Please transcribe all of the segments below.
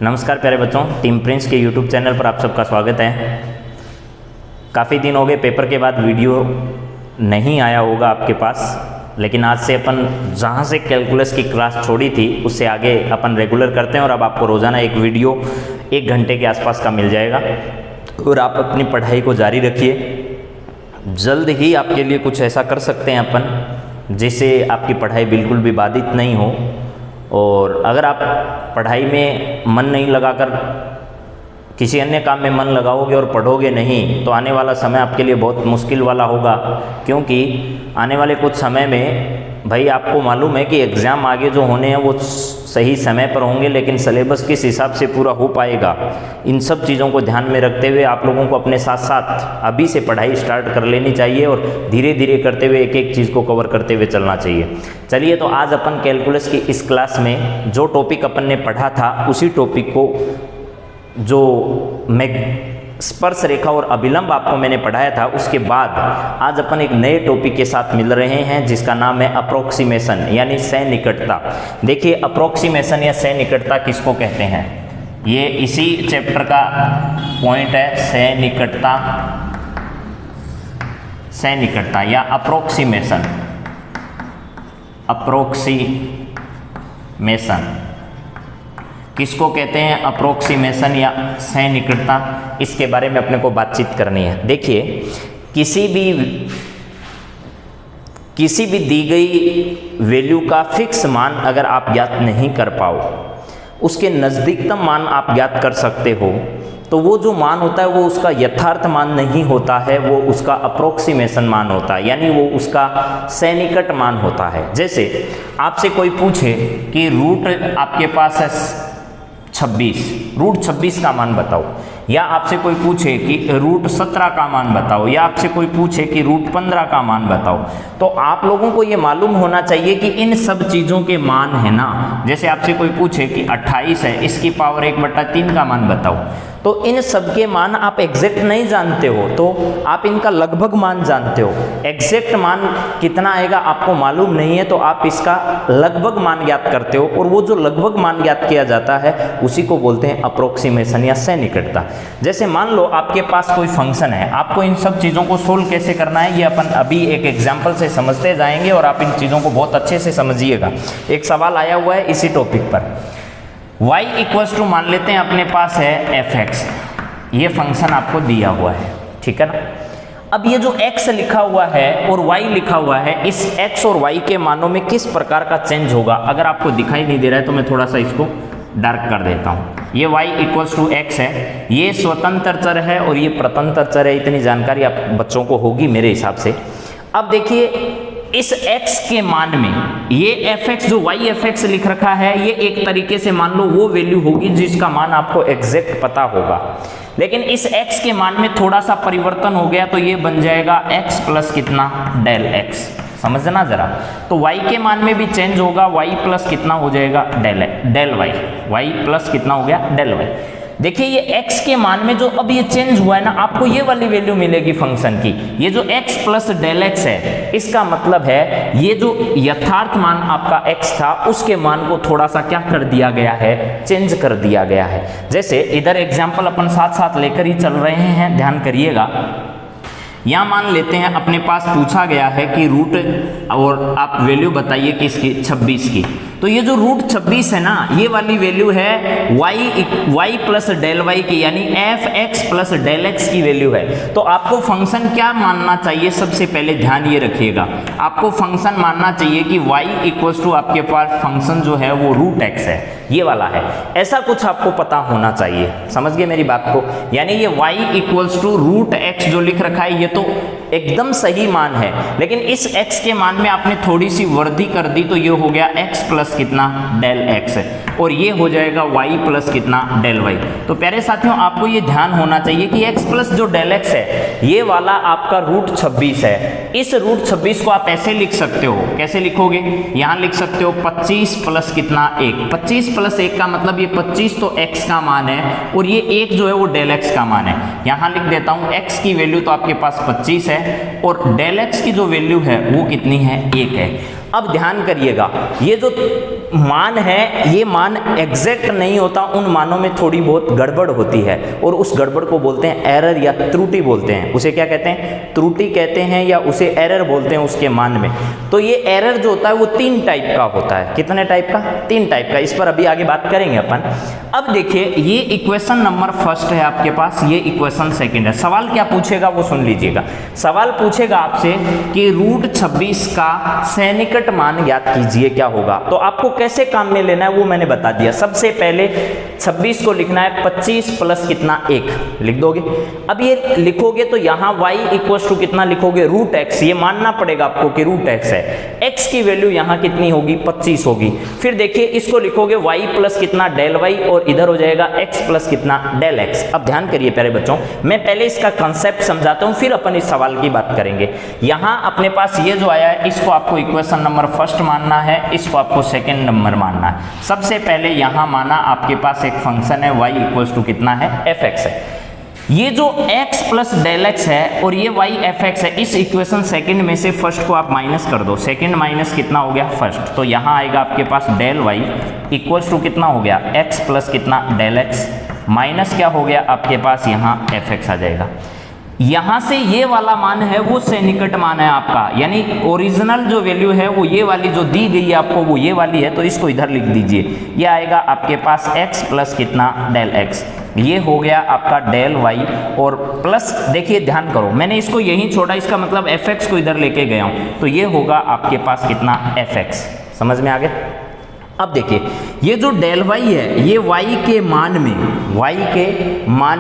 नमस्कार प्यारे बच्चों, टीम प्रिंस के यूट्यूब चैनल पर आप सबका स्वागत है। काफ़ी दिन हो गए पेपर के बाद वीडियो नहीं आया होगा आपके पास, लेकिन आज से अपन जहाँ से कैलकुलस की क्लास छोड़ी थी उससे आगे अपन रेगुलर करते हैं और अब आपको रोज़ाना एक वीडियो 1 घंटे के आसपास का मिल जाएगा और आप अपनी पढ़ाई को जारी रखिए। जल्द ही आपके लिए कुछ ऐसा कर सकते हैं अपन जिससे आपकी पढ़ाई बिल्कुल भी बाधित नहीं हो। और अगर आप पढ़ाई में मन नहीं लगाकर किसी अन्य काम में मन लगाओगे और पढ़ोगे नहीं तो आने वाला समय आपके लिए बहुत मुश्किल वाला होगा, क्योंकि आने वाले कुछ समय में भाई आपको मालूम है कि एग्ज़ाम आगे जो होने हैं वो सही समय पर होंगे, लेकिन सिलेबस किस हिसाब से पूरा हो पाएगा, इन सब चीज़ों को ध्यान में रखते हुए आप लोगों को अपने साथ साथ अभी से पढ़ाई स्टार्ट कर लेनी चाहिए और धीरे धीरे करते हुए एक एक चीज़ को कवर करते हुए चलना चाहिए। चलिए, तो आज अपन कैलकुलस की इस क्लास में जो टॉपिक अपन ने पढ़ा था उसी टॉपिक को, जो मैं स्पर्श रेखा और अभिलंब आपको मैंने पढ़ाया था, उसके बाद आज अपन एक नए टॉपिक के साथ मिल रहे हैं जिसका नाम है अप्रोक्सीमेशन यानी सन्निकटता। देखिए, अप्रोक्सीमेशन या सन्निकटता किसको कहते हैं, ये इसी चैप्टर का पॉइंट है। सन्निकटता या अप्रोक्सीमेशन किसको कहते हैं, अप्रोक्सीमेशन या सन्निकटता, इसके बारे में अपने को बातचीत करनी है। देखिए, किसी भी दी गई वैल्यू का फिक्स मान अगर आप ज्ञात नहीं कर पाओ, उसके नज़दीकतम मान आप ज्ञात कर सकते हो, तो वो जो मान होता है वो उसका यथार्थ मान नहीं होता है, वो उसका अप्रोक्सीमेशन मान होता है, यानी वो उसका सन्निकट मान होता है। जैसे आपसे कोई पूछे कि रूट आपके पास है 26, रूट 26 का मान बताओ, या आपसे कोई पूछे कि रूट 17 का मान बताओ, या आपसे कोई पूछे कि रूट 15 का मान बताओ, तो आप लोगों को ये मालूम होना चाहिए कि इन सब चीज़ों के मान है ना। जैसे आपसे कोई पूछे कि 28 है, इसकी पावर 1/3 का मान बताओ, तो इन सब के मान आप एग्जैक्ट नहीं जानते हो, तो आप इनका लगभग मान जानते हो। एग्जैक्ट मान कितना आएगा आपको मालूम नहीं है, तो आप इसका लगभग मान ज्ञात करते हो, और वो जो लगभग मान ज्ञात किया जाता है उसी को बोलते हैं अप्रोक्सीमेशन या सन्निकटता। जैसे मान लो आपके पास कोई फंक्शन है, आपको इन सब चीज़ों को सोल्व कैसे करना है ये अपन अभी एक एग्जाम्पल से समझते जाएंगे और आप इन चीज़ों को बहुत अच्छे से समझिएगा। एक सवाल आया हुआ है इसी टॉपिक पर, y इक्वल्स टू मान लेते हैं अपने पास है fx, ये फंक्शन आपको दिया हुआ है, ठीक है ना। अब ये जो x लिखा हुआ है और y लिखा हुआ है, इस x और y के मानों में किस प्रकार का चेंज होगा, अगर आपको दिखाई नहीं दे रहा है तो मैं थोड़ा सा इसको डार्क कर देता हूँ। ये y इक्वल्स टू x है, ये स्वतंत्र चर है और ये प्रतंत्र चर है, इतनी जानकारी आप बच्चों को होगी मेरे हिसाब से। अब देखिए, इस x के मान में ये fx जो y fx लिख रखा है, ये एक तरीके से मान लो वो वैल्यू होगी जिसका मान आपको एग्जैक्ट पता होगा, लेकिन इस x के मान में थोड़ा सा परिवर्तन हो गया तो ये बन जाएगा x प्लस कितना, डेल x। समझना जरा, तो y के मान में भी चेंज होगा, y प्लस कितना हो जाएगा, डेल y प्लस कितना हो गया, डेल y। देखिए, ये x के मान में जो अब ये चेंज हुआ है ना, आपको ये वाली वैल्यू मिलेगी फंक्शन की, ये जो x प्लस डेल x है, इसका मतलब है ये जो यथार्थ मान आपका x था उसके मान को थोड़ा सा क्या कर दिया गया है, चेंज कर दिया गया है। जैसे इधर एग्जाम्पल अपन साथ साथ लेकर ही चल रहे हैं, ध्यान करिएगा। यहाँ मान लेते हैं अपने पास पूछा गया है कि रूट, और आप वैल्यू बताइए किसकी, 26 की, तो ये जो रूट 26 है ना, ये वाली वैल्यू है y प्लस डेल y की, यानी fx प्लस डेल x की वैल्यू है। तो आपको फंक्शन क्या मानना चाहिए, सबसे पहले ध्यान ये रखिएगा, आपको फंक्शन मानना चाहिए कि y इक्वल्स टू आपके पास फंक्शन जो है वो रूट x है, ये वाला है, ऐसा कुछ आपको पता होना चाहिए। समझ गए मेरी बात को, यानी ये y equals to root x जो लिख रखा है ये तो एकदम सही मान है, लेकिन इस x के मान में आपने थोड़ी सी वृद्धि कर दी तो ये हो गया x प्लस कितना, डेल x, और ये हो जाएगा y प्लस कितना, डेल y। तो प्यारे साथियों, आपको ये ध्यान होना चाहिए कि x प्लस जो डेल x है ये वाला आपका रूट 26 है। इस रूट 26 को आप ऐसे लिख सकते हो, कैसे लिखोगे, यहाँ लिख सकते हो 25 प्लस कितना, 1। 25 प्लस 1 का मतलब ये 25 तो x का मान है और ये 1 जो है वो डेल x का मान है। यहाँ लिख देता हूँ, x की वैल्यू तो आपके पास 25 है और डेल x की जो वैल्यू है वो कितनी है, 1 है। अब ध्यान करिएगा, ये जो मान है ये मान एग्जैक्ट नहीं होता, उन मानों में थोड़ी बहुत गड़बड़ होती है और उस गड़बड़ को बोलते हैं एरर या त्रुटि बोलते हैं। उसे क्या कहते हैं? त्रुटि कहते हैं या उसे एरर बोलते हैं उसके मान में। तो ये एरर जो होता है वो 3 टाइप का होता है। कितने टाइप का? 3 टाइप का। इस पर अभी आगे बात करेंगे अपन। अब देखिए, ये इक्वेशन नंबर फर्स्ट है आपके पास, ये इक्वेशन सेकंड है। सवाल क्या पूछेगा वो सुन लीजिएगा। सवाल पूछेगा आपसे कि रूट 26 का सैनिकट मान ज्ञात कीजिए, क्या होगा। तो आपको कैसे काम में लेना है वो मैंने बता दिया। सबसे पहले 26 को लिखना है 25 प्लस कितना 1 लिख दोगे। अब ये लिखोगे तो यहाँ y इक्वल टू कितना लिखोगे? Root x। ये मानना पड़ेगा आपको कि रूट x है। x की वैल्यू यहाँ कितनी होगी? 25 होगी। फिर देखिए इसको लिखोगे y प्लस कितना डेल y और इधर हो जाएगा x प्लस कितना डेल x। अब ध्यान करिए प्यारे बच्चों, मैं पहले इसका कंसेप्ट समझाता हूँ फिर अपन इस सवाल की बात करेंगे। यहाँ अपने पास ये जो आया है इसको आपको इक्वेशन नंबर फर्स्ट मानना है, इसको आपको सेकंड नंबर मानना है। सबसे पहले यहाँ माना आपके पास एक फंक्शन है y इक्वल टू कितना है? fx है। ये जो x प्लस डेल x है और ये y fx है, इस इक्वेशन सेकंड में से फर्स्ट को आप माइनस कर दो। सेकंड माइनस कितना हो गया? फर्स्ट। तो यहाँ आएगा आपके पास डेल y इक्वल टू कितना हो गया? x प्लस कितना डेल x माइनस क्या हो गया आपके पास? यहाँ fx आ जाएगा। यहाँ से ये वाला मान है वो सैनिकट मान है आपका, यानी ओरिजिनल जो वैल्यू है वो ये वाली जो दी गई है आपको वो ये वाली है। तो इसको इधर लिख दीजिए। ये आएगा आपके पास x प्लस कितना डेल x। ये हो गया आपका डेल y और प्लस, देखिए ध्यान करो मैंने इसको यहीं छोड़ा, इसका मतलब fx को इधर लेके गया हूँ। तो ये होगा आपके पास कितना? fx। समझ में आ गया? अब देखिए ये जो डेल y है ये y के मान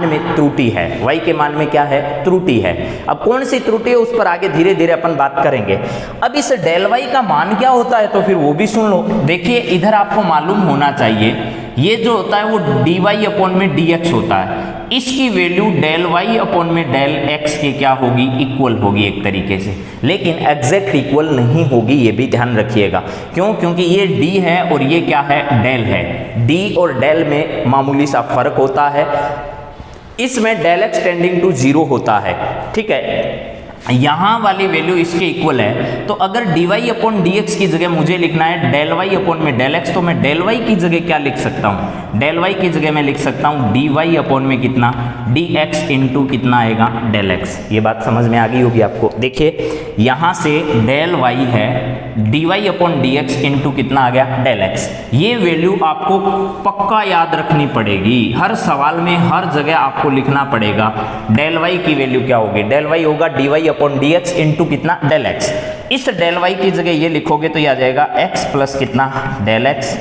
में त्रुटि है। y के मान में क्या है? त्रुटि है। अब कौन सी त्रुटि है उस पर आगे धीरे धीरे अपन बात करेंगे। अब इस डेल y का मान क्या होता है तो फिर वो भी सुन लो। देखिए इधर आपको मालूम होना चाहिए ये जो होता है वो dy अपॉन में dx होता है। इसकी वैल्यू डेल y अपॉन में डेल x के क्या होगी? इक्वल होगी एक तरीके से, लेकिन एग्जैक्ट इक्वल नहीं होगी, ये भी ध्यान रखिएगा। क्यों? क्योंकि ये d है और ये क्या है? डेल है। d और डेल में मामूली सा फर्क होता है। इसमें डेल x टेंडिंग टू 0 होता है, ठीक है। यहाँ वाली वैल्यू इसके इक्वल है। तो अगर dy अपॉन dx की जगह मुझे लिखना है डेल y अपॉन में डेल x, तो मैं डेल y की जगह क्या लिख सकता हूँ? डेल y की जगह मैं लिख सकता हूँ dy अपॉन में कितना? dx इंटू कितना आएगा? Del x। ये बात समझ में आ गई होगी आपको। देखिए यहाँ से डेल y है dy अपॉन dx इंटू कितना आ गया? Del x। ये वैल्यू आपको पक्का याद रखनी पड़ेगी, हर सवाल में हर जगह आपको लिखना पड़ेगा। डेल y की वैल्यू क्या होगी? डेल y होगा dy अपॉन dx इंटू कितना? Del x। इस डेल y की जगह ये लिखोगे तो ये आ जाएगा x प्लस कितना? डेल x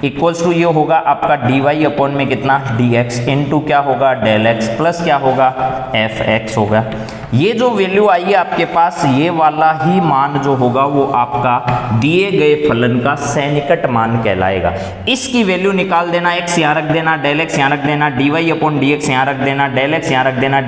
इक्वल्स टू ये होगा आपका dy अपॉन में कितना? dx इंटू क्या होगा? डेल x प्लस क्या होगा? fx होगा। ये जो वैल्यू आई है आपके पास, ये वाला ही मान जो होगा वो आपका दिए गए फलन का सैनिकट मान कहलाएगा। इसकी वैल्यू निकाल देना, x यहाँ रख देना, डेल x यहाँ रख देना, dy अपॉन dx यहाँ रख देना, डेल x यहाँ रख देना,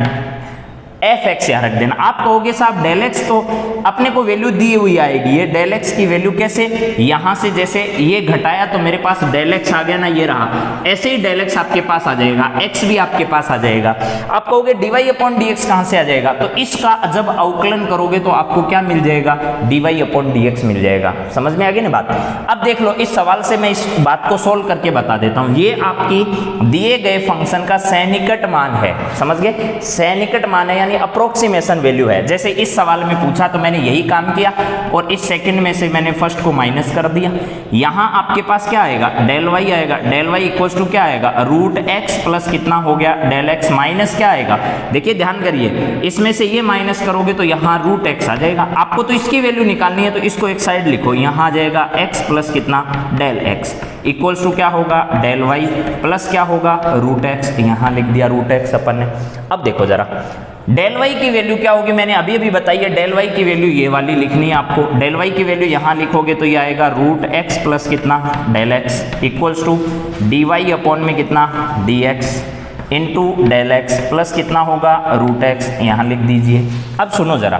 fx यहाँ रख देना। आप कहोगे साहब डेल x तो अपने को वैल्यू दी हुई आएगी, ये डेल x की वैल्यू कैसे? यहाँ से जैसे ये घटाया तो मेरे पास डेल x आ गया ना, ये रहा। ऐसे ही डेल x आपके पास आ जाएगा, x भी आपके पास आ जाएगा। आप कहोगे dy अपॉन dx कहाँ से आ जाएगा? तो इसका जब अवकलन करोगे तो आपको क्या मिल जाएगा? dy अपॉन dx मिल जाएगा। समझ में आ गई ना बात? अब देख लो इस सवाल से मैं इस बात को सोल्व करके बता देता हूँ। ये आपकी दिए गए फंक्शन का सैनिकट मान है, समझ गए? सैनिकट मान है यानी अप्रोक्सीमेशन वैल्यू है। जैसे इस सवाल में पूछा तो मैंने यही काम किया और इस सेकंड में से मैंने फर्स्ट को माइनस कर दिया। यहाँ आपके पास क्या आएगा? डेल y आएगा। डेल y इक्वल टू क्या आएगा? रूट x प्लस कितना हो गया? डेल x माइनस क्या आएगा? देखिए ध्यान करिए, इसमें से ये माइनस करोगे तो यहाँ रूट x आ जाएगा। आपको तो इसकी वैल्यू निकालनी है तो इसको एक साइड लिखो, यहाँ आ जाएगा x प्लस कितना? डेल x इक्वल टू क्या होगा? डेल y प्लस क्या होगा? Root x। यहाँ लिख दिया रूट x अपन ने। अब देखो जरा डेल y की वैल्यू क्या होगी? मैंने अभी अभी बताई है, डेल y की वैल्यू ये वाली लिखनी है आपको। डेल y की वैल्यू यहाँ लिखोगे तो ये आएगा रूट x प्लस कितना? Del x equals to dy upon में कितना? dx into del x plus कितना होगा? Root x। यहाँ लिख दीजिए। अब सुनो जरा,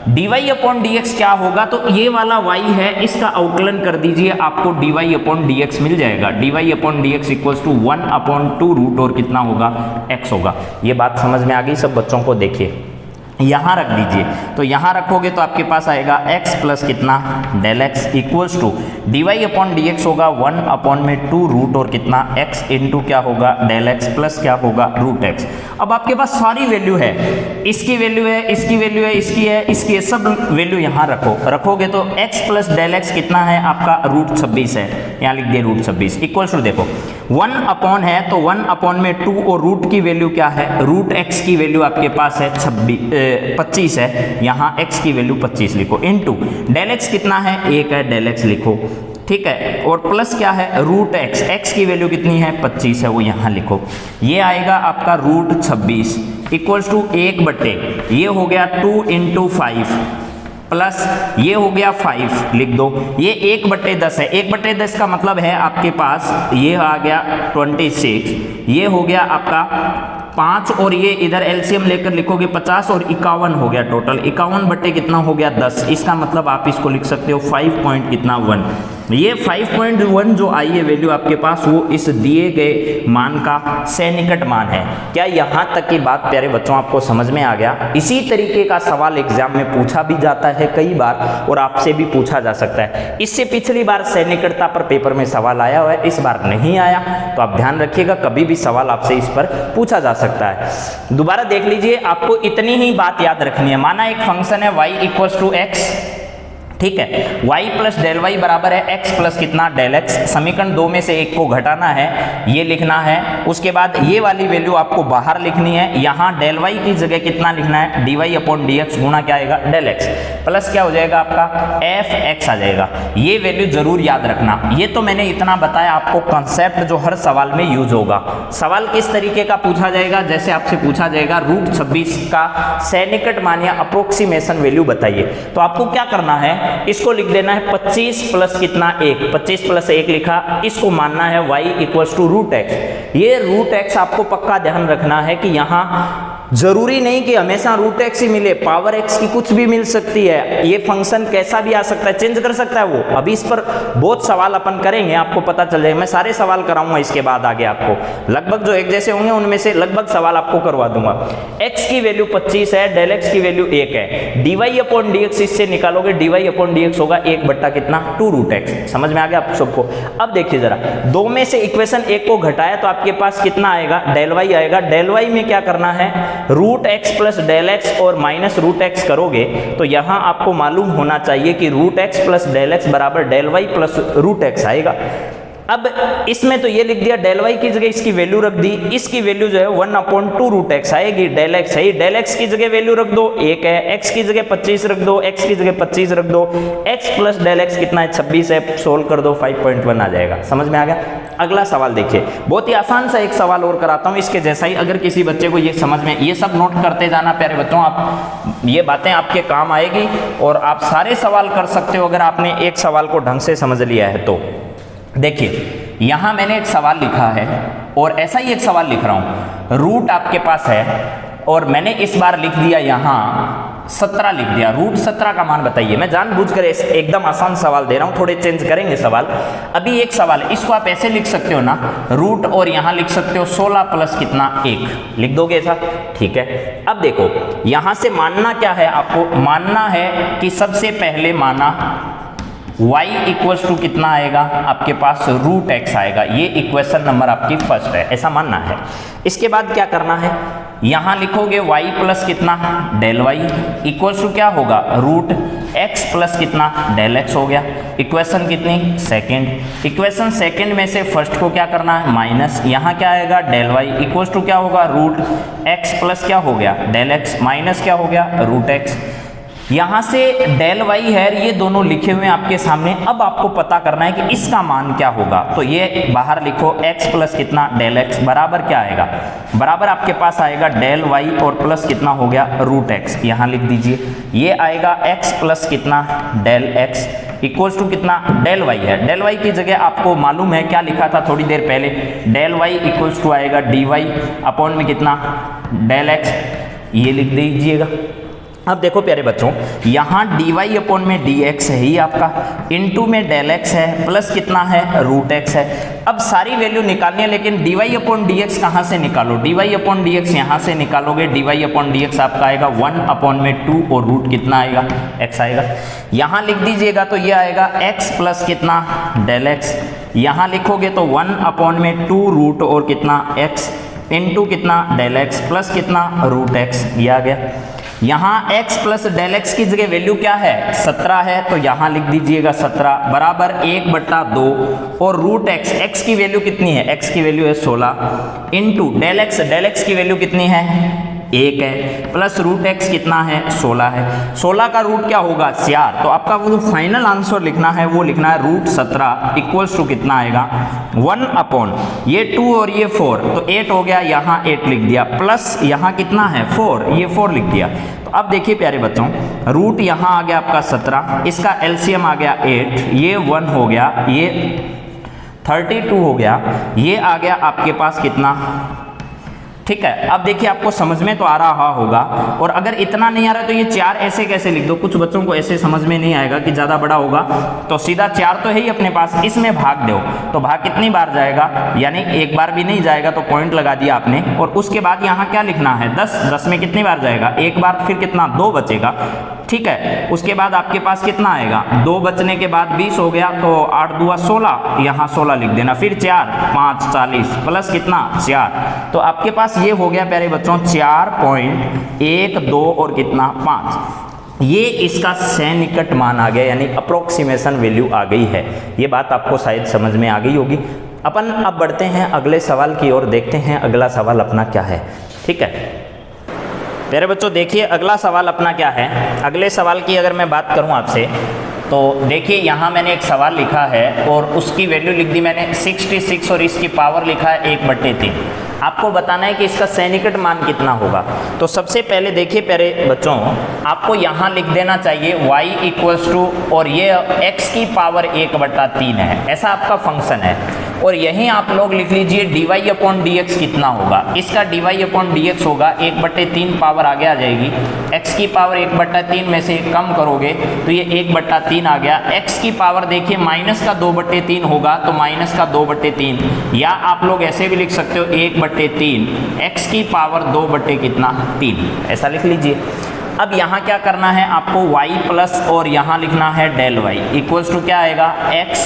dy अपॉन dx क्या होगा? तो ये वाला y है, इसका अवकलन कर दीजिए, आपको dy अपॉन dx मिल जाएगा। dy upon dx equals to 1 upon 2 root और कितना होगा? x होगा। ये बात समझ में आ गई सब बच्चों को? देखिए यहाँ रख दीजिए, तो यहाँ रखोगे तो आपके पास आएगा x प्लस कितना del X equals to D Y upon D X होगा 1 अपॉन में 2 रूट और कितना x इंटू क्या होगा डेल एक्स प्लस क्या होगा रूट एक्स। अब आपके पास सारी वैल्यू है, इसकी वैल्यू है, इसकी वैल्यू है, इसकी है, इसकी है, सब वैल्यू यहाँ रखोगे तो x प्लस डेल एक्स कितना है आपका रूट 26 है, यहाँ लिख दिए रूट 26 इक्वल्स टू देखो 1 अपॉन है तो 1 अपॉन में 2 और रूट की वैल्यू क्या है, रूट x की वैल्यू आपके पास है 25 है, यहाँ x की वैल्यू 25 लिखो इनटू डेल x कितना है 1 है, डेल x लिखो, ठीक है, और प्लस क्या है रूट x, x की वैल्यू कितनी है 25 है, वो यहाँ लिखो, ये आएगा आपका रूट 26 इक्वल्स टू 1/, ये हो गया 2 इंटू 5 प्लस ये हो गया 5 लिख दो, ये 1/10 है, 1/10 का मतलब है आपके पास ये आ गया 26, ये हो गया आपका 5 और ये इधर एलसीएम लेकर लिखोगे 50 और 51 हो गया टोटल, 51 कितना हो गया 10, इसका मतलब आप इसको लिख सकते हो 5 पॉइंट कितना 1, ये 5.1 जो आई है वैल्यू आपके पास वो इस दिए गए मान का सन्निकट मान है। क्या यहाँ तक की बात प्यारे बच्चों आपको समझ में आ गया? इसी तरीके का सवाल एग्जाम में पूछा भी जाता है कई बार और आपसे भी पूछा जा सकता है। इससे पिछली बार सन्निकटता पर पेपर में सवाल आया हुआ है, इस बार नहीं आया, तो आप ध्यान रखिएगा कभी भी सवाल आपसे इस पर पूछा जा सकता है। दोबारा देख लीजिए, आपको इतनी ही बात याद रखनी है। माना एक फंक्शन है y इक्वल्स टू एक्स, ठीक है, y प्लस डेल वाई बराबर है x प्लस कितना डेल एक्स, समीकरण 2 में से एक को घटाना है, ये लिखना है, उसके बाद ये वाली वैल्यू आपको बाहर लिखनी है, यहाँ डेल y की जगह कितना लिखना है D Y upon D X गुणा क्या आएगा डेल एक्स, प्लस क्या हो जाएगा आपका एफ एक्स आ जाएगा। ये वैल्यू जरूर याद रखना। ये तो मैंने इतना बताया आपको कंसेप्ट जो हर सवाल में यूज होगा। सवाल किस तरीके का पूछा जाएगा, जैसे आपसे पूछा जाएगा रूट 26 का सन्निकट मान या अप्रोक्सीमेशन वैल्यू बताइए, तो आपको क्या करना है, इसको लिख देना है 25 प्लस कितना 1, 25 प्लस 1 लिखा, इसको मानना है y equals to root X. ये रूट एक्स आपको पक्का ध्यान रखना है कि यहाँ जरूरी नहीं कि हमेशा रूट एक्स ही मिले, पावर एक्स की कुछ भी मिल सकती है, ये फंक्शन कैसा भी आ सकता है, चेंज कर सकता है वो। अभी इस पर बहुत सवाल अपन करेंगे, आपको पता चल जाएगा, मैं सारे सवाल कराऊंगा इसके बाद आगे आपको, लगभग जो एक जैसे होंगे उनमें से लगभग सवाल आपको करवा दूंगा। x की वैल्यू 25 है, डेल एक्स की वैल्यू 1 है, D Y upon D X इससे निकालोगे, D Y upon D X होगा 1 कितना 2 रूट एक्स। समझ में आ गया आप सबको? अब देखिए जरा, 2 में से इक्वेशन 1 को घटाया तो आपके पास कितना आएगा डेल वाई आएगा। डेल वाई में क्या करना है, root X plus del X और माइनस रूट एक्स करोगे तो यहां आपको मालूम होना चाहिए कि root X plus del X बराबर del Y plus root X आएगा। अब इसमें तो ये लिख दिया, डेल वाई की जगह इसकी वैल्यू रख दी, इसकी वैल्यू जो है 1/2 रूट एक्स आएगी, डेल एक्स है, डेल एक्स की जगह वैल्यू रख दो 1 है, एक्स की जगह 25 रख दो, एक्स की जगह 25 रख दो, एक्स प्लस डेल एक्स कितना है 26 है, सोल्व कर दो 5.1 आ जाएगा। समझ में आ गया? अगला सवाल देखिए, बहुत ही आसान सा एक सवाल और कराता हूँ इसके जैसा ही, अगर किसी बच्चे को ये समझ में, ये सब नोट करते जाना प्यारे बच्चों, आप ये बातें आपके काम आएगी और आप सारे सवाल कर सकते हो अगर आपने एक सवाल को ढंग से समझ लिया है तो। देखिए यहां मैंने एक सवाल लिखा है और ऐसा ही एक सवाल लिख रहा हूं, रूट आपके पास है और मैंने इस बार लिख दिया यहां 17 लिख दिया, रूट 17 का मान बताइए। मैं जानबूझकर एकदम आसान सवाल दे रहा हूं, थोड़े चेंज करेंगे सवाल। अभी एक सवाल, इसको आप ऐसे लिख सकते हो ना, रूट और यहां लिख सकते हो 16 प्लस कितना 1, लिख दोगे ऐसा? ठीक है। अब देखो यहां से मानना क्या है, आपको मानना है कि सबसे पहले माना y इक्वल्स टू कितना आएगा आपके पास रूट x आएगा, ये इक्वेशन नंबर आपकी फर्स्ट है, ऐसा मानना है। इसके बाद क्या करना है, यहां लिखोगे y प्लस कितना डेल y इक्वल्स टू क्या होगा रूट x प्लस कितना डेल x हो गया। इक्वेशन कितनी सेकंड, इक्वेशन सेकंड में से फर्स्ट को क्या करना है माइनस, यहां क्या आएगा डेल y इक्वल्स टू क्या होगा रूट x प्लस क्या हो गया डेल x माइनस क्या हो गया रूट x। यहां से डेल वाई है, ये दोनों लिखे हुए हैं आपके सामने। अब आपको पता करना है कि इसका मान क्या होगा, तो ये बाहर लिखो x प्लस कितना डेल x बराबर क्या आएगा, बराबर आपके पास आएगा डेल वाई और प्लस कितना हो गया रूट x, यहां लिख दीजिए। ये आएगा x प्लस कितना डेल x इक्वल्स टू कितना डेल वाई है, डेल वाई की जगह आपको मालूम है क्या लिखा था थोड़ी देर पहले, डेल वाई इक्वल्स टू आएगा डी वाई अपॉन में कितना डेल x, ये लिख दीजिएगा। अब देखो प्यारे बच्चों, यहाँ dy अपॉन में dx है ही आपका, इनटू में डेल x है, प्लस कितना है रूट x है। अब सारी वैल्यू निकालनी है, लेकिन dy अपॉन dx कहाँ से निकालो, dy अपॉन dx यहाँ से निकालोगे, dy अपॉन dx आपका आएगा 1 अपॉन में 2 और रूट कितना आएगा x आएगा। यहाँ लिख दीजिएगा तो ये आएगा x प्लस कितना डेल x, यहाँ लिखोगे तो 1 अपॉन में 2 रूट और कितना x इनटू कितना डेल x प्लस कितना रूट x, ये आ गया। यहाँ x प्लस डेल x की जगह वैल्यू क्या है 17 है, तो यहाँ लिख दीजिएगा 17 बराबर 1/2 और रूट x की वैल्यू कितनी है, x की वैल्यू है 16 इनटू डेल x की वैल्यू कितनी है 1 है, प्लस रूट x कितना है 16 है। 16 का रूट क्या होगा 4, तो आपका वो जो फाइनल आंसर लिखना है वो लिखना है रूट 17 इक्वल्स टू कितना आएगा 1 अपॉन ये 2 और ये 4, तो 8 हो गया, यहाँ 8 लिख दिया, प्लस यहाँ कितना है 4, ये 4 लिख दिया। तो अब देखिए प्यारे बच्चों, रूट यहाँ आ गया आपका 17, इसका एलसीएम आ गया 8, ये 1 हो गया, ये 32 हो गया, ये आ गया आपके पास कितना, ठीक है। अब देखिए आपको समझ में तो आ रहा होगा, और अगर इतना नहीं आ रहा तो ये 4 ऐसे कैसे लिख दो, कुछ बच्चों को ऐसे समझ में नहीं आएगा कि ज़्यादा बड़ा होगा, तो सीधा 4 तो है ही अपने पास, इसमें भाग दो, तो भाग कितनी बार जाएगा, यानी एक बार भी नहीं जाएगा, तो पॉइंट लगा दिया आपने। और उसके बाद यहाँ क्या लिखना है 10 में कितनी बार जाएगा, एक बार, फिर कितना 2 बचेगा, ठीक है। उसके बाद आपके पास कितना आएगा 2 बचने के बाद 20 हो गया, तो 8 दूआ 16, यहाँ 16 लिख देना, फिर 4 5 40 प्लस कितना 4, तो आपके पास ये हो गया प्यारे बच्चों 4.12 और कितना 5, ये इसका सैनिकट मान आ गया, यानी अप्रोक्सीमेशन वैल्यू आ गई है। ये बात आपको शायद समझ में आ गई होगी। अपन अब बढ़ते हैं अगले सवाल की ओर, देखते हैं अगला सवाल अपना क्या है, ठीक है। प्यारे बच्चों देखिए अगला सवाल अपना क्या है। अगले सवाल की अगर मैं बात करूं आपसे, तो देखिए यहाँ मैंने एक सवाल लिखा है और उसकी वैल्यू लिख दी मैंने 66 और इसकी पावर लिखा है 1/3। आपको बताना है कि इसका सैनिकट मान कितना होगा। तो सबसे पहले देखिए प्यारे बच्चों, आपको यहाँ लिख देना चाहिए y इक्वल्स टू, और ये x की पावर 1/3 है, ऐसा आपका फंक्शन है। और यहीं आप लोग लिख लीजिए dy अपॉन dx कितना होगा, इसका dy अपॉन dx होगा 1/3, पावर आगे आ जाएगी, x की पावर 1/3 में से कम करोगे तो ये 1/3 आ गया। x की पावर देखिए माइनस का 2/3 होगा, तो माइनस का 2/3, या आप लोग ऐसे भी लिख सकते हो 1/3, x की पावर 2/3, ऐसा लिख लीजिए। अब यहाँ क्या करना है आपको, y प्लस और यहाँ लिखना है डेल y इक्वल्स टू क्या आएगा x,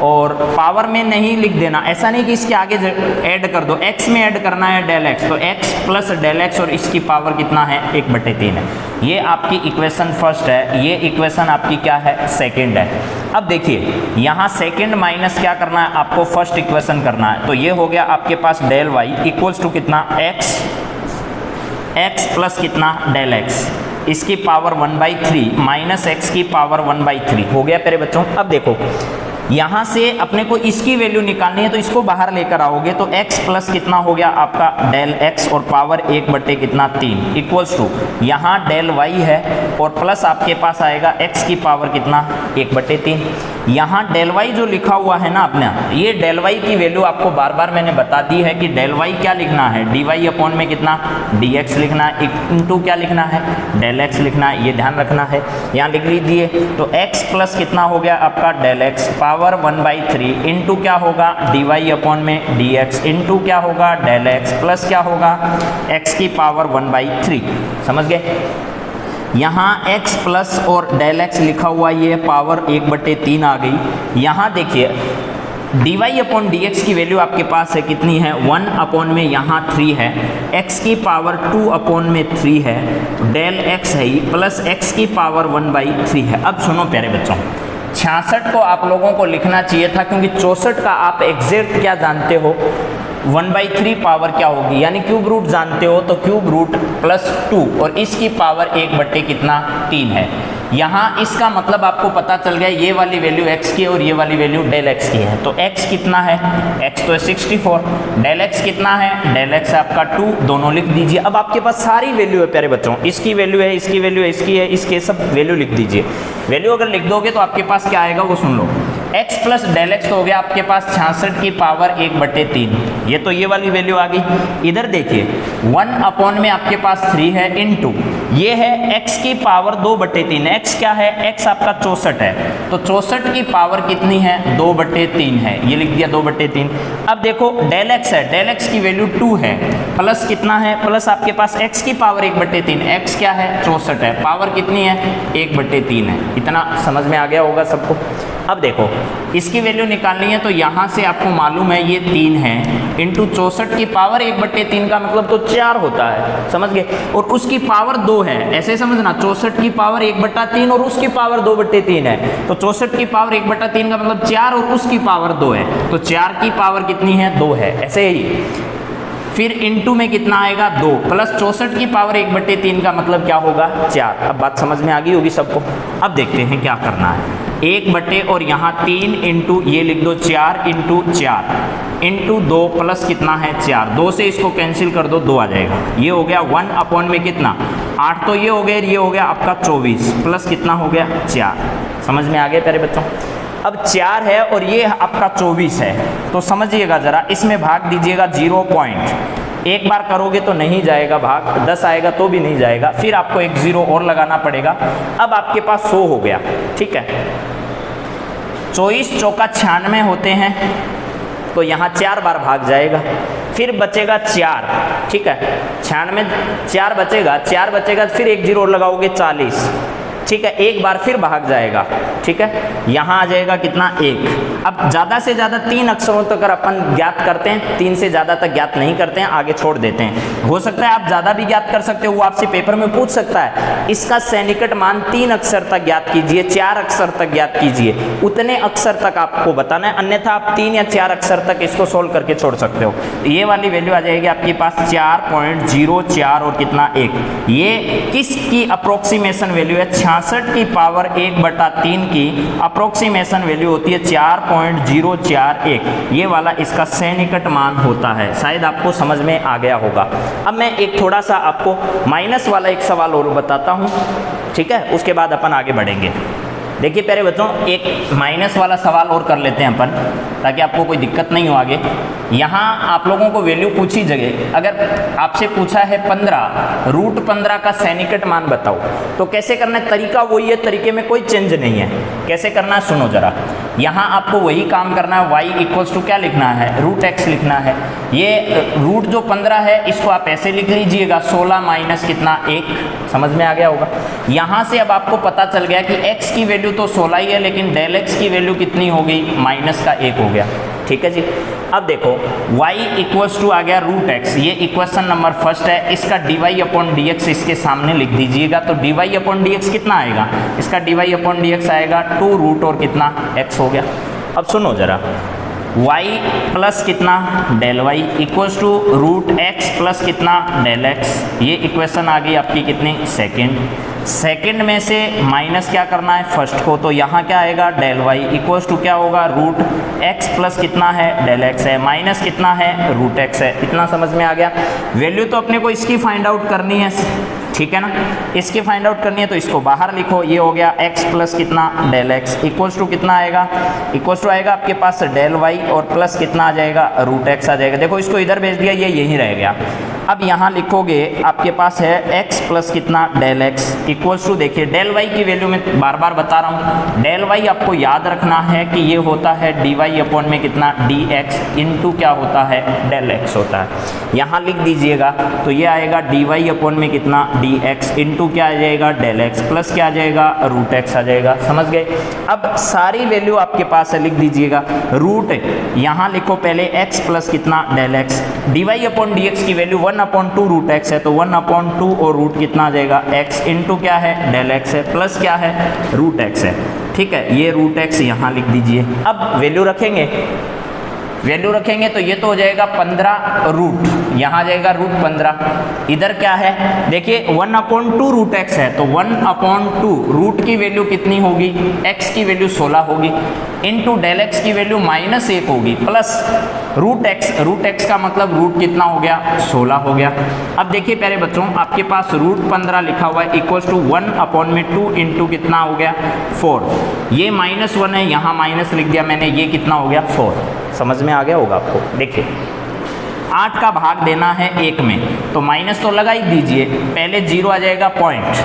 और पावर में नहीं लिख देना, ऐसा नहीं कि इसके आगे ऐड कर दो, x में ऐड करना है डेल x, तो x प्लस डेल x और इसकी पावर कितना है 1/3 है। ये आपकी इक्वेशन फर्स्ट है, ये इक्वेशन आपकी क्या है सेकंड है। अब देखिए यहाँ सेकंड माइनस क्या करना है आपको फर्स्ट इक्वेशन करना है, तो ये हो गया आपके पास डेल y इक्वल्स टू कितना x प्लस कितना डेल x, इसकी पावर 1/3 माइनस x की पावर 1/3 हो गया प्यारे बच्चों। अब देखो यहाँ से अपने को इसकी वैल्यू निकालनी है, तो इसको बाहर लेकर आओगे तो x प्लस कितना हो गया आपका डेल x और पावर 1/3 इक्वल्स टू यहाँ डेल y है और प्लस आपके पास आएगा x की पावर कितना 1/3। यहाँ डेल y जो लिखा हुआ है ना अपना, ये डेल y की वैल्यू आपको बार बार मैंने बता दी है कि डेल y क्या लिखना है, dy अपॉन में कितना dx लिखना है, इंटू क्या लिखना है डेल x लिखना है, ये ध्यान रखना है। यहाँ लिख लीजिए तो x प्लस कितना हो गया आपका डेल x पावर 1/3 इंटू क्या होगा dy अपॉन में dx इंटू क्या होगा डेल x प्लस क्या होगा x की पावर 1/3। समझ गए। यहाँ x प्लस और डेल x लिखा हुआ ये पावर 1/3 आ गई। यहाँ देखिए dy अपॉन dx की वैल्यू आपके पास है कितनी है 1 अपॉन में यहाँ 3 है, x की पावर 2 अपॉन में 3 है, डेल x है ही प्लस x की पावर 1/3 है। अब सुनो प्यारे बच्चों, 66 को आप लोगों को लिखना चाहिए था, क्योंकि 64 का आप एग्जैक्ट क्या जानते हो 1/3 पावर क्या होगी, यानी क्यूब रूट जानते हो, तो क्यूब रूट प्लस 2 और इसकी पावर 1/3 है। यहाँ इसका मतलब आपको पता चल गया ये वाली वैल्यू x की और ये वाली वैल्यू डेल x की है। तो x कितना है, x तो है 64, डेल x कितना है, डेल x है आपका 2, दोनों लिख दीजिए। अब आपके पास सारी वैल्यू है प्यारे बच्चों, इसकी वैल्यू है, इसकी वैल्यू है, इसकी है, इसके सब वैल्यू लिख दीजिए। वैल्यू अगर लिख दोगे तो आपके पास क्या आएगा वो सुन लो, x प्लस डेल एक्स तो हो गया आपके पास 66 की पावर 1/3, ये तो ये वाली वैल्यू आ गई। इधर देखिए 1 अपॉन में आपके पास 3 है इनटू ये है x की पावर 2/3, x क्या है, x आपका 64 है, तो 64 की पावर कितनी है, 2/3 है, ये लिख दिया 2/3। अब देखो डेल एक्स है, डेल एक्स की वैल्यू 2 है, प्लस कितना है, प्लस आपके पास x की पावर 1/3, x क्या है 64 है, पावर कितनी है 1/3 है। इतना समझ में आ गया होगा सबको। अब देखो इसकी वैल्यू निकालनी है तो यहाँ से आपको मालूम है ये 3 है इंटू 64 की पावर 1/3 का मतलब तो 4 होता है, समझ गए, और उसकी पावर 2 है, ऐसे समझना 64 की पावर 1/3 और उसकी पावर 2/3 है, तो 64 की पावर 1/3 का मतलब 4 और उसकी पावर 2 है, तो 4 की पावर कितनी है 2 है, ऐसे ही। फिर इनटू में कितना आएगा 2 प्लस 64 की पावर 1/3 का मतलब क्या होगा 4। अब बात समझ में आ गई होगी सबको। अब देखते हैं क्या करना है, 1 और यहाँ 3 इंटू ये लिख दो 4 इंटू 4 इंटू 2 प्लस कितना है 4, 2 से इसको कैंसिल कर दो 2 आ जाएगा, ये हो गया 1 अपॉन में कितना 8, तो ये हो गया, ये हो गया आपका 24 प्लस कितना हो गया 4। समझ में आ गया प्यारे बच्चों। अब 4 है और ये आपका 24 है, तो समझिएगा ज़रा, इसमें भाग दीजिएगा 0 पॉइंट, एक बार करोगे तो नहीं जाएगा भाग, 10 आएगा तो भी नहीं जाएगा, फिर आपको एक 0 और लगाना पड़ेगा। अब आपके पास 100 हो गया, ठीक है, 24 चौका 96 होते हैं, तो यहाँ 4 बार भाग जाएगा, फिर बचेगा 4, ठीक है, 96 4 बचेगा, 4 बचेगा, फिर एक 0 और लगाओगे 40, ठीक है, एक बार फिर भाग जाएगा, ठीक है, यहाँ आ जाएगा कितना 1। अब ज़्यादा से ज़्यादा 3 अक्षरों तक अगर अपन ज्ञात करते हैं, 3 से ज़्यादा तक ज्ञात नहीं करते हैं, आगे छोड़ देते हैं। हो सकता है आप ज़्यादा भी ज्ञात कर सकते हो, वो आपसे पेपर में पूछ सकता है, इसका सैनिकट मान 3 अक्षर तक ज्ञात कीजिए, 4 अक्षर तक ज्ञात कीजिए, उतने अक्षर तक आपको बताना है, अन्यथा आप 3 या 4 अक्षर तक इसको सोल्व करके छोड़ सकते हो। ये वाली वैल्यू आ जाएगी आपके पास 4.04 और कितना 1, ये किसकी अप्रोक्सीमेशन वैल्यू है, 66 की पावर 1/3 की अप्रोक्सीमेशन वैल्यू होती है 4.041, ये वाला इसका सैनिकट मान होता है। शायद आपको समझ में आ गया होगा। अब मैं एक थोड़ा सा आपको माइनस वाला एक सवाल और बताता हूँ, ठीक है, उसके बाद अपन आगे बढ़ेंगे। देखिए प्यारे बच्चों, एक माइनस वाला सवाल और कर लेते हैं अपन, ताकि आपको कोई दिक्कत नहीं हो आगे। यहाँ आप लोगों को वैल्यू पूछी जगह अगर आपसे पूछा है 15, √15 का सैनिकट मान बताओ, तो कैसे करना है, तरीका वही है, तरीके में कोई चेंज नहीं है। कैसे करना है सुनो जरा, यहाँ आपको वही काम करना है, y इक्वल्स टू क्या लिखना है, √x लिखना है। ये रूट जो 15 है इसको आप ऐसे लिख लीजिएगा 16 माइनस कितना 1, समझ में आ गया होगा। यहाँ से अब आपको पता चल गया कि x की वैल्यू तो 16 ही है, लेकिन डेल x की वैल्यू कितनी हो गई, -1 हो गया, ठीक है जी। अब देखो y इक्वल्स टू आ गया √x, ये इक्वेशन नंबर फर्स्ट है, इसका dy/dx इसके सामने लिख दीजिएगा, तो dy/dx कितना आएगा, इसका dy/dx आएगा 2 रूट और कितना x हो गया। अब सुनो जरा, y प्लस कितना del y equals to √x plus कितना डेल x, ये इक्वेशन आ गई आपकी कितनी सेकंड में से माइनस क्या करना है फर्स्ट को, तो यहाँ क्या आएगा डेल y इक्वल्स टू क्या होगा √x प्लस कितना है डेल x है, माइनस कितना है √x है। इतना समझ में आ गया। वैल्यू तो अपने को इसकी फाइंड आउट करनी है, ठीक है ना, इसकी फाइंड आउट करनी है, तो इसको बाहर लिखो, ये हो गया x प्लस कितना डेल x इक्वल्स टू कितना आएगा, इक्वल्स टू आएगा आपके पास डेल y और प्लस कितना आ जाएगा √x आ जाएगा। देखो इसको इधर भेज दिया, ये यहीं रह गया। अब यहाँ लिखोगे आपके पास है x प्लस कितना डेल x इक्वल्स टू, देखिए डेल y की वैल्यू में बार बार बता रहा हूँ, डेल y आपको याद रखना है कि ये होता है dy/ में कितना dx इंटू क्या होता है डेल x होता है। यहाँ लिख दीजिएगा, तो ये आएगा dy/ में कितना dx इंटू क्या आ जाएगा डेल x प्लस क्या आ जाएगा √x आ जाएगा, समझ गए। अब सारी वैल्यू आपके पास है, लिख दीजिएगा रूट, यहाँ लिखो पहले x प्लस कितना डेल x, dy/dx की वैल्यू 1/2 √x है, तो 1/2 और रूट कितना आ जाएगा x इंटू क्या है डेल x है प्लस क्या है √x है, ठीक है, ये √x यहाँ लिख दीजिए। अब वैल्यू रखेंगे, वैल्यू रखेंगे तो ये तो हो जाएगा 15 रूट, यहाँ आ जाएगा रूट 15। इधर क्या है देखिए 1/2 रूट एक्स है, तो 1/2 रूट की वैल्यू कितनी होगी, x की वैल्यू 16 होगी, इंटू डेल एक्स की वैल्यू -1 होगी, प्लस रूट एक्स का मतलब रूट कितना हो गया 16 हो गया। अब देखिए प्यारे बच्चों आपके पास रूट 15 लिखा हुआ है इक्वल्स टू 1/2 इंटू कितना हो गया 4, ये -1 है, यहाँ माइनस लिख दिया मैंने, ये कितना हो गया 4। समझ में आ गया होगा आपको। देखिए 8 का भाग देना है 1 में, तो माइनस तो लगा ही दीजिए, पहले 0 आ जाएगा पॉइंट,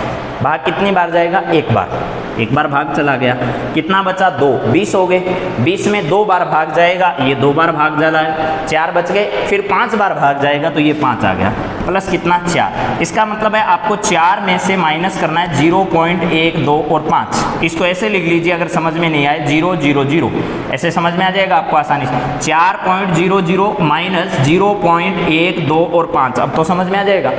भाग कितनी बार जाएगा, एक बार भाग चला गया, कितना बचा 2, 20 हो गए, 20 में 2 बार भाग जाएगा, ये 2 बार भाग जा रहा है, 4 बच गए, फिर 5 बार भाग जाएगा तो ये 5 आ गया, प्लस कितना 4। इसका मतलब है आपको 4 में से माइनस करना है 0.1, 2 और 5। इसको ऐसे लिख लीजिए अगर समझ में नहीं आए 0, 0, 0, ऐसे समझ में आ जाएगा आपको आसानी से। 4.00 माइनस 0.1, 2 और 5, अब तो समझ में आ जाएगा।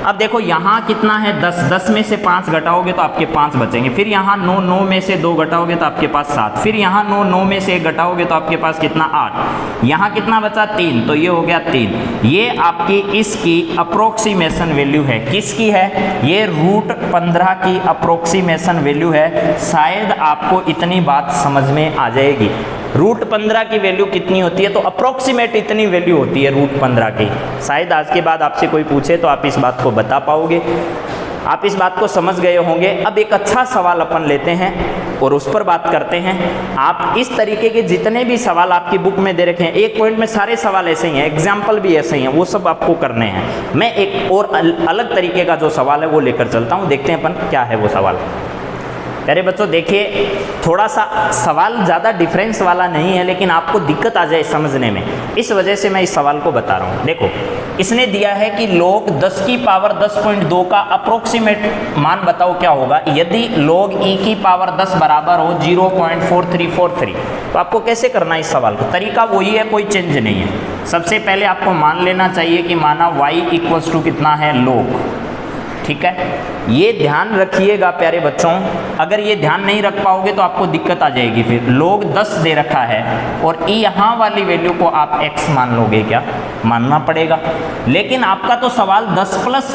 अब देखो यहाँ कितना है 10, 10 में से 5 घटाओगे तो आपके 5 बचेंगे, फिर यहाँ 9, 9 में से 2 घटाओगे तो आपके पास 7, फिर यहाँ 9, 9 में से 1 घटाओगे तो आपके पास कितना 8, यहाँ कितना बचा 3, तो ये हो गया 3। ये आपकी इसकी अप्रोक्सीमेशन वैल्यू है, किसकी है, ये रूट 15 की अप्रोक्सीमेशन वैल्यू है। शायद आपको इतनी बात समझ में आ जाएगी। रूट 15 की वैल्यू कितनी होती है, तो अप्रोक्सीमेट इतनी वैल्यू होती है रूट 15 की। शायद आज के बाद आपसे कोई पूछे तो आप इस बात को बता पाओगे, आप इस बात को समझ गए होंगे। अब एक अच्छा सवाल अपन लेते हैं और उस पर बात करते हैं। आप इस तरीके के जितने भी सवाल आपकी बुक में दे रखे हैं, एक पॉइंट में सारे सवाल ऐसे ही हैं, एग्जाम्पल भी ऐसे ही हैं, वो सब आपको करने हैं। मैं एक और अलग तरीके का जो सवाल है वो लेकर चलता हूँ, देखते हैं अपन क्या है वो सवाल। अरे बच्चों देखिए, थोड़ा सा सवाल ज़्यादा डिफरेंस वाला नहीं है, लेकिन आपको दिक्कत आ जाए समझने में, इस वजह से मैं इस सवाल को बता रहा हूँ। देखो इसने दिया है कि log 10 की पावर 10.2 का अप्रोक्सीमेट मान बताओ क्या होगा यदि log e की पावर 10 बराबर हो 0.4343। तो आपको कैसे करना है इस सवाल को, तरीका वही है, कोई चेंज नहीं है। सबसे पहले आपको मान लेना चाहिए कि माना y इक्वल्स टू कितना है log, ठीक है। ये ध्यान रखिएगा प्यारे बच्चों, अगर ये ध्यान नहीं रख पाओगे तो आपको दिक्कत आ जाएगी। फिर log 10 दे रखा है और e यहाँ वाली वैल्यू को आप x मान लोगे, क्या मानना पड़ेगा। लेकिन आपका तो सवाल 10 प्लस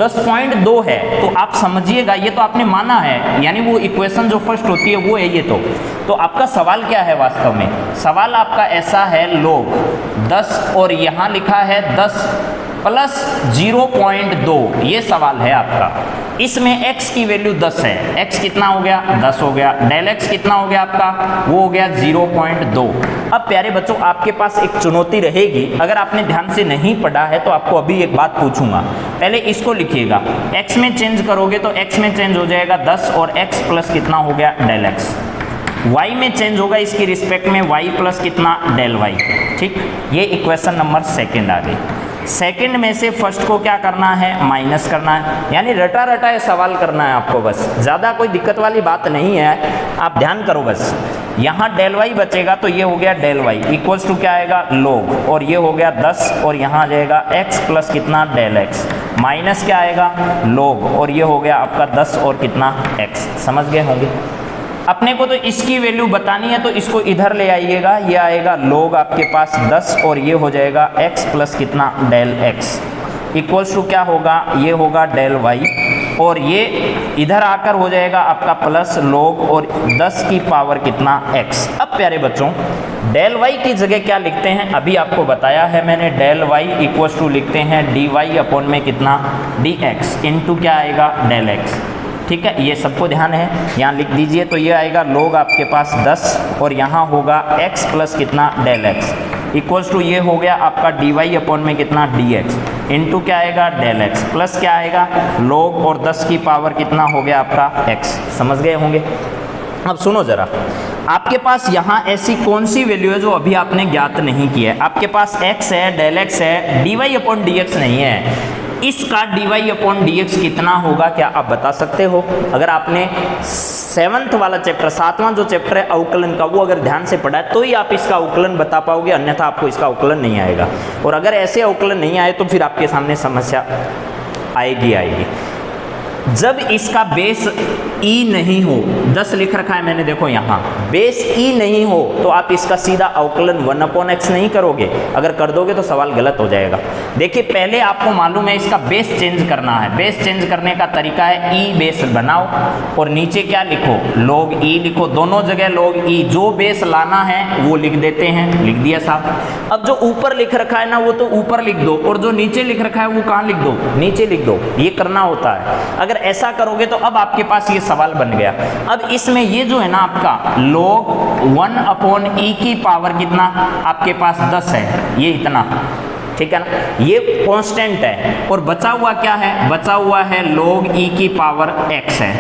10.2 है, तो आप समझिएगा ये तो आपने माना है, यानी वो इक्वेशन जो फर्स्ट होती है वो है ये। तो आपका सवाल क्या है वास्तव में, सवाल आपका ऐसा है log 10 और यहाँ लिखा है 10 प्लस 0.2, ये सवाल है आपका। इसमें x की वैल्यू 10 है, x कितना हो गया 10 हो गया, डेल x कितना हो गया आपका, वो हो गया 0.2। अब प्यारे बच्चों आपके पास एक चुनौती रहेगी, अगर आपने ध्यान से नहीं पढ़ा है तो आपको अभी एक बात पूछूंगा, पहले इसको लिखिएगा। x में चेंज करोगे तो x में चेंज हो जाएगा 10 और x प्लस कितना हो गया डेल x। y में चेंज होगा इसकी रिस्पेक्ट में y प्लस कितना डेल y, ठीक। ये इक्वेशन नंबर सेकेंड आ गई। सेकंड में से फर्स्ट को क्या करना है, माइनस करना है, यानी रटा रटा ये सवाल करना है आपको, बस ज़्यादा कोई दिक्कत वाली बात नहीं है, आप ध्यान करो बस। यहाँ डेल वाई बचेगा तो ये हो गया डेल वाई इक्वल्स टू क्या आएगा log, और ये हो गया 10 और यहाँ आ जाएगा x प्लस कितना डेल x, माइनस क्या आएगा log, और ये हो गया आपका 10 और कितना x। समझ गए होंगे। अपने को तो इसकी वैल्यू बतानी है तो इसको इधर ले आइएगा, ये आएगा log आपके पास 10 और ये हो जाएगा x प्लस कितना डेल x इक्वल्स टू क्या होगा, ये होगा डेल y, और ये इधर आकर हो जाएगा आपका प्लस log और 10 की पावर कितना x। अब प्यारे बच्चों डेल y की जगह क्या लिखते हैं, अभी आपको बताया है मैंने, डेल y इक्वल्स टू लिखते हैं dy अपॉन में कितना dx इंटू क्या आएगा डेल x, ठीक है। ये सबको ध्यान है, यहाँ लिख दीजिए। तो ये आएगा log आपके पास 10 और यहाँ होगा x प्लस कितना डेल x इक्वल्स टू ये हो गया आपका dy अपॉन में कितना dx इंटू क्या आएगा डेल x प्लस क्या आएगा log और 10 की पावर कितना हो गया आपका x। समझ गए होंगे। अब सुनो जरा, आपके पास यहाँ ऐसी कौन सी वैल्यू है जो अभी आपने ज्ञात नहीं की है। आपके पास x है, डेल x है, dy अपॉन dx नहीं है। इसका dy अपॉन dx कितना होगा, क्या आप बता सकते हो। अगर आपने 7th वाला चैप्टर, 7वां जो चैप्टर है अवकलन का, वो अगर ध्यान से पढ़ा है तो ही आप इसका अवकलन बता पाओगे, अन्यथा आपको इसका अवकलन नहीं आएगा। और अगर ऐसे अवकलन नहीं आए तो फिर आपके सामने समस्या आएगी। जब इसका बेस ई नहीं हो, 10 लिख रखा है मैंने, देखो यहाँ बेस ई नहीं हो तो आप इसका सीधा अवकलन 1/x नहीं करोगे, अगर कर दोगे तो सवाल गलत हो जाएगा। देखिए पहले आपको मालूम है इसका बेस चेंज करना है, बेस चेंज करने का तरीका है ई बेस बनाओ और नीचे क्या लिखो, log ई लिखो, दोनों जगह log ई, जो बेस लाना है वो लिख देते हैं, लिख दिया साहब। अब जो ऊपर लिख रखा है ना वो तो ऊपर लिख दो, और जो नीचे लिख रखा है वो कहाँ लिख दो, नीचे लिख दो, ये करना होता है। अगर ऐसा करोगे तो अब आपके पास ये सवाल बन गया। अब इसमें ये जो है ना आपका log 1/e की पावर कितना, आपके पास 10 है, ये इतना, ठीक है ना, ये कांस्टेंट है, और बचा हुआ क्या है, बचा हुआ है log e की पावर x है।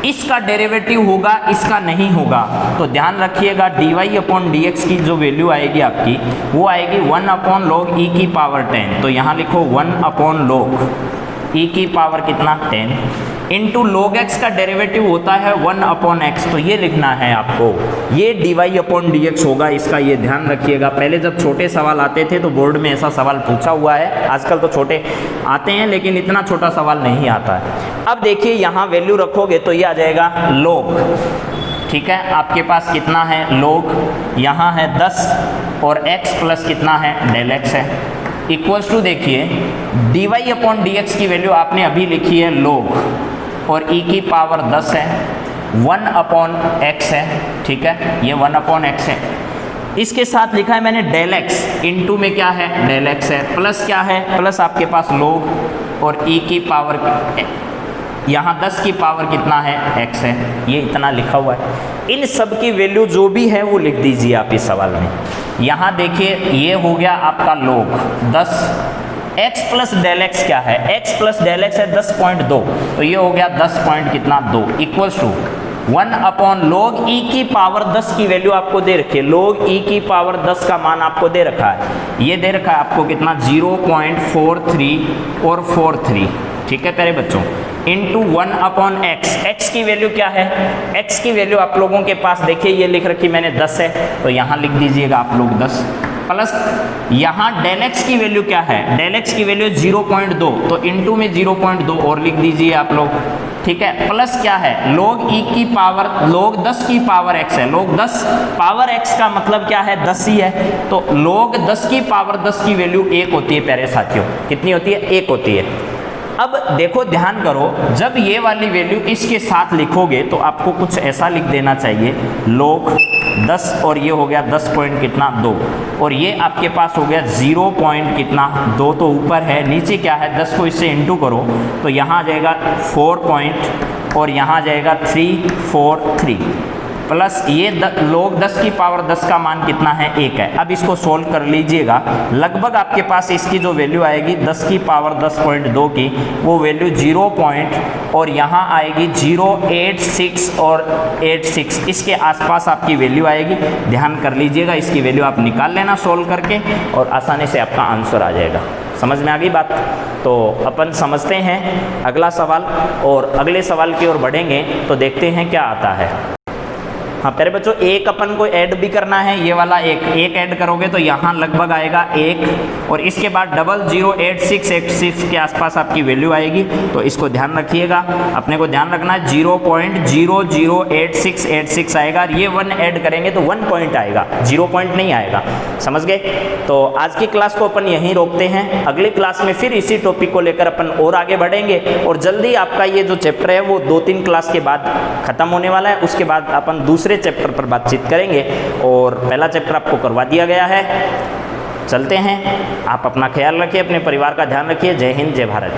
इसका डेरिवेटिव होगा, इसका नहीं होगा, तो ध्यान रखिएगा dy/dx की जो वैल्यू आएगी आपकी वो आएगी 1/log e की पावर 10। तो यहाँ लिखो 1/log e की पावर कितना 10 इंटू log x का डेरिवेटिव होता है 1/x, तो ये लिखना है आपको, ये dy/dx होगा इसका, ये ध्यान रखिएगा। पहले जब छोटे सवाल आते थे तो बोर्ड में ऐसा सवाल पूछा हुआ है, आजकल तो छोटे आते हैं लेकिन इतना छोटा सवाल नहीं आता है। अब देखिए यहाँ वैल्यू रखोगे तो ये आ जाएगा log, ठीक है, आपके पास कितना है log, यहाँ है 10 और x प्लस कितना है डेल x है, इक्वल्स टू देखिए dy/dx की वैल्यू आपने अभी लिखी है log और e की पावर 10 है, 1/x है, ठीक है, ये 1/x है। इसके साथ लिखा है मैंने डेल x, इनटू में क्या है डेल x है, प्लस क्या है, प्लस आपके पास log और e की पावर, यहाँ 10 की पावर कितना है x है, ये इतना लिखा हुआ है। इन सब की वैल्यू जो भी है वो लिख दीजिए आप इस सवाल में। यहाँ देखिए ये हो गया आपका log 10, x plus del x क्या है, x प्लस डेल x है 10.2, तो ये हो गया 10 पॉइंट कितना 2 इक्वल्स टू 1/log e की पावर 10 की वैल्यू आपको दे रखी है, log e की पावर 10 का मान आपको दे रखा है, ये दे रखा है आपको कितना 0.43 और 43, ठीक है प्यारे बच्चों, इंटू 1/x, x की वैल्यू क्या है, x की वैल्यू आप लोगों के पास देखिए ये लिख रखी मैंने 10 है, तो यहाँ लिख दीजिएगा आप लोग 10, प्लस यहाँ डेल x की वैल्यू क्या है, डेल x की वैल्यू 0.2, तो इंटू में 0.2 और लिख दीजिए आप लोग, ठीक है, प्लस क्या है log e की पावर, log 10 की पावर x है, log 10 पावर x का मतलब क्या है 10 ही है, तो log 10 की पावर 10 की वैल्यू 1 होती है प्यारे साथियों, कितनी होती है 1 होती है। अब देखो ध्यान करो, जब ये वाली वैल्यू इसके साथ लिखोगे तो आपको कुछ ऐसा लिख देना चाहिए log 10 और ये हो गया 10 पॉइंट कितना 2 और ये आपके पास हो गया 0 पॉइंट कितना 2, तो ऊपर है, नीचे क्या है 10 को इससे इंटू करो तो यहाँ आ जाएगा 4 पॉइंट और यहाँ आ जाएगा 343 प्लस ये log 10 की पावर 10 का मान कितना है 1 है। अब इसको सोल्व कर लीजिएगा, लगभग आपके पास इसकी जो वैल्यू आएगी 10 की पावर 10.2 की वो वैल्यू 0 पॉइंट और यहाँ आएगी 0.86 और 86, इसके आसपास आपकी वैल्यू आएगी, ध्यान कर लीजिएगा, इसकी वैल्यू आप निकाल लेना सोल्व करके और आसानी से आपका आंसर आ जाएगा। समझ में आ गई बात? तो अपन समझते हैं अगला सवाल और अगले सवाल की ओर बढ़ेंगे तो देखते हैं क्या आता है। हाँ प्यारे बच्चों, एक अपन को ऐड भी करना है, ये वाला एक ऐड करोगे तो यहाँ लगभग आएगा 1 और इसके बाद 0.08686 के आसपास आपकी वैल्यू आएगी, तो इसको ध्यान रखिएगा, अपने को ध्यान रखना है 0.008686 आएगा, ये 1 ऐड करेंगे तो 1 पॉइंट आएगा, 0 पॉइंट नहीं आएगा, समझ गए? तो आज की क्लास को अपन यहीं रोकते हैं, अगली क्लास में फिर इसी टॉपिक को लेकर अपन और आगे बढ़ेंगे और जल्दी आपका ये जो चैप्टर है वो 2-3 क्लास के बाद खत्म होने वाला है, उसके बाद अपन दूसरे चैप्टर पर बातचीत करेंगे और पहला चैप्टर आपको करवा दिया गया है। चलते हैं, आप अपना ख्याल रखिए, अपने परिवार का ध्यान रखिए। जय हिंद, जय भारत।